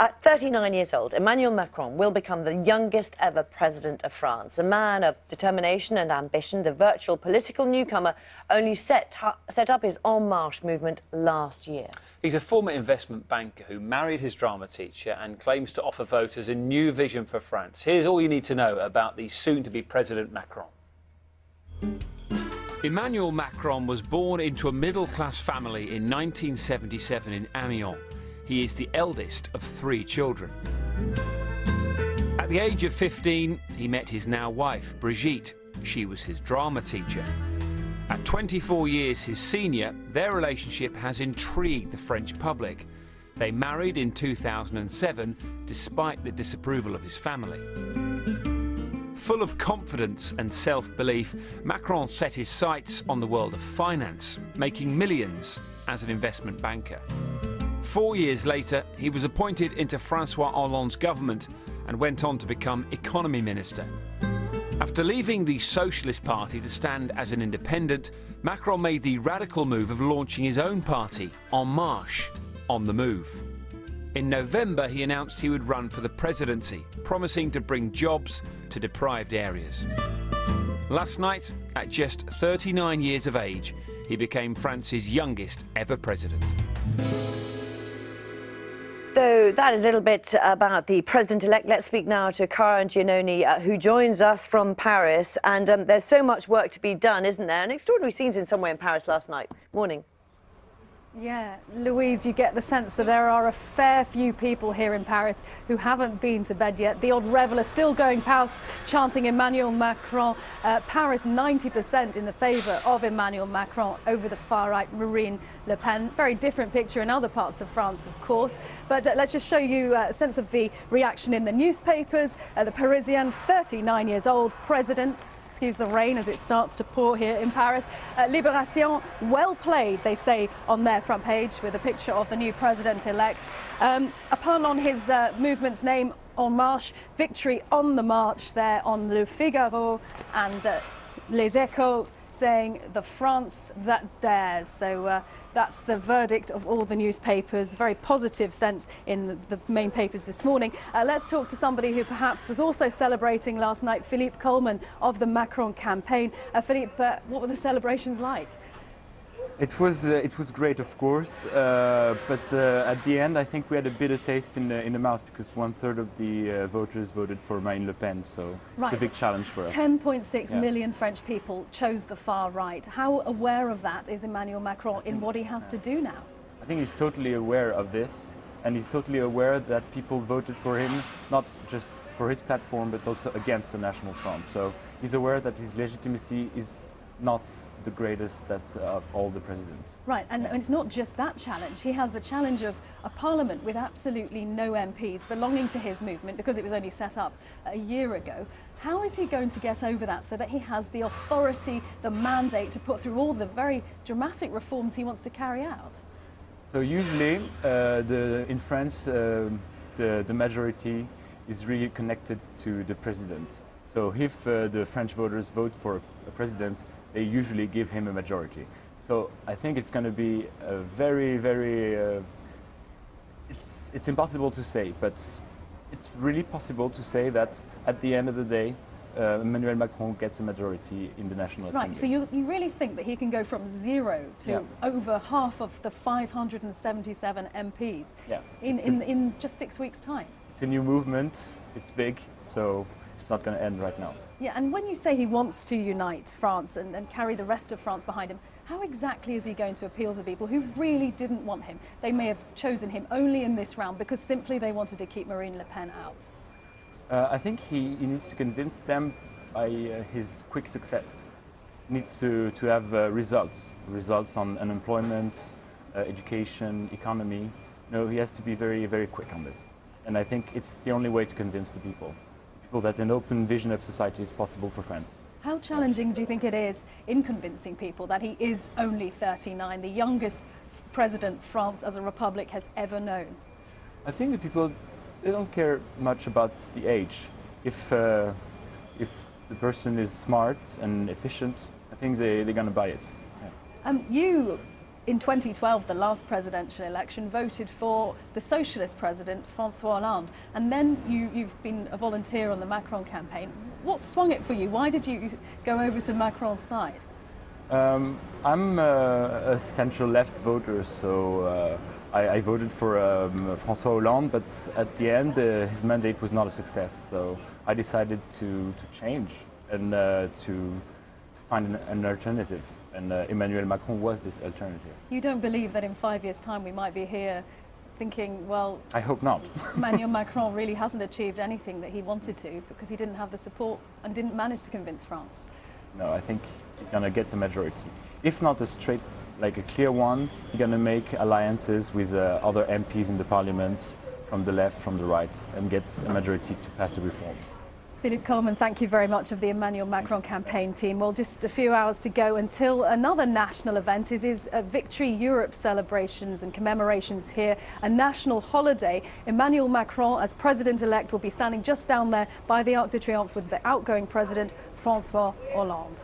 At 39 years old, Emmanuel Macron will become the youngest ever president of France. A man of determination and ambition, the virtual political newcomer only set up his En Marche movement last year. He's a former investment banker who married his drama teacher and claims to offer voters a new vision for France. Here's all you need to know about the soon-to-be President Macron. Emmanuel Macron was born into a middle-class family in 1977 in Amiens. He is the eldest of 3 children. At the age of 15, he met his now wife, Brigitte. She was his drama teacher. At 24 years his senior, their relationship has intrigued the French public. They married in 2007, despite the disapproval of his family. Full of confidence and self-belief, Macron set his sights on the world of finance, making millions as an investment banker. 4 years later, he was appointed into François Hollande's government and went on to become economy minister. After leaving the Socialist Party to stand as an independent, Macron made the radical move of launching his own party, En Marche, On the Move. In November, he announced he would run for the presidency, promising to bring jobs to deprived areas. Last night, at just 39 years of age, he became France's youngest ever president. So that is a little bit about the president-elect. Let's speak now to Karin Giannone, who joins us from Paris. And there's so much work to be done, isn't there? And extraordinary scenes in some way in Paris last night. Morning. Yeah, Louise, you get the sense that there are a fair few people here in Paris who haven't been to bed yet. The odd reveller still going past, chanting Emmanuel Macron. Paris 90% in the favour of Emmanuel Macron over the far-right Marine Le Pen. Very different picture in other parts of France, of course. But let's just show you a sense of the reaction in the newspapers. The Parisien, 39 years old, president. Excuse the rain as it starts to pour here in Paris. Libération, well played, they say on their front page with a picture of the new president-elect. A pun on his movement's name, En Marche, victory on the march there on Le Figaro and Les Echos, saying the France that dares. So that's the verdict of all the newspapers. Very positive sense in the main papers this morning. Let's talk to somebody who perhaps was also celebrating last night, Philippe Coleman of the Macron campaign. Philippe, what were the celebrations like? It was great, of course, but at the end I think we had a bitter taste in the mouth because 1/3 of the voters voted for Marine Le Pen, so right. It's a big challenge for us. 10.6 million French people chose the far right. How aware of that is Emmanuel Macron in what he has to do now? I think he's totally aware of this, and he's totally aware that people voted for him not just for his platform but also against the National Front. So he's aware that his legitimacy is not the greatest of all the presidents. Right, and it's not just that challenge. He has the challenge of a parliament with absolutely no MPs belonging to his movement because it was only set up a year ago. How is he going to get over that so that he has the authority, the mandate to put through all the very dramatic reforms he wants to carry out? So usually in France the majority is really connected to the president. So if the French voters vote for a president, they usually give him a majority. So I think it's going to be a very, it's impossible to say, but it's really possible to say that at the end of the day, Emmanuel Macron gets a majority in the National Assembly. Right, so you really think that he can go from 0 to over half of the 577 MPs in just 6 weeks' time? It's a new movement, it's big, so it's not going to end right now. Yeah, and when you say he wants to unite France and carry the rest of France behind him, how exactly is he going to appeal to people who really didn't want him? They may have chosen him only in this round because simply they wanted to keep Marine Le Pen out. I think he needs to convince them by his quick successes. He needs to have results on unemployment, education, economy. No, he has to be very, very quick on this. And I think it's the only way to convince the people that an open vision of society is possible for France. How challenging do you think it is in convincing people that he is only 39, the youngest president France as a republic has ever known? I think the people, they don't care much about the age. If the person is smart and efficient, I think they're going to buy it. Yeah. You in 2012, the last presidential election, voted for the socialist president, François Hollande. And then you've been a volunteer on the Macron campaign. What swung it for you? Why did you go over to Macron's side? I'm a central-left voter, so I voted for François Hollande, but at the end his mandate was not a success, so I decided to change and to find an alternative, and Emmanuel Macron was this alternative. You don't believe that in 5 years' time we might be here thinking, well, I hope not. Emmanuel Macron really hasn't achieved anything that he wanted to because he didn't have the support and didn't manage to convince France? No, I think he's going to get a majority. If not a straight, like a clear one, he's going to make alliances with other MPs in the parliaments from the left, from the right, and gets a majority to pass the reforms. Philippe Coleman, thank you very much, of the Emmanuel Macron campaign team. Well, just a few hours to go until another national event is Victory Europe celebrations and commemorations here, a national holiday. Emmanuel Macron, as president-elect, will be standing just down there by the Arc de Triomphe with the outgoing president, François Hollande.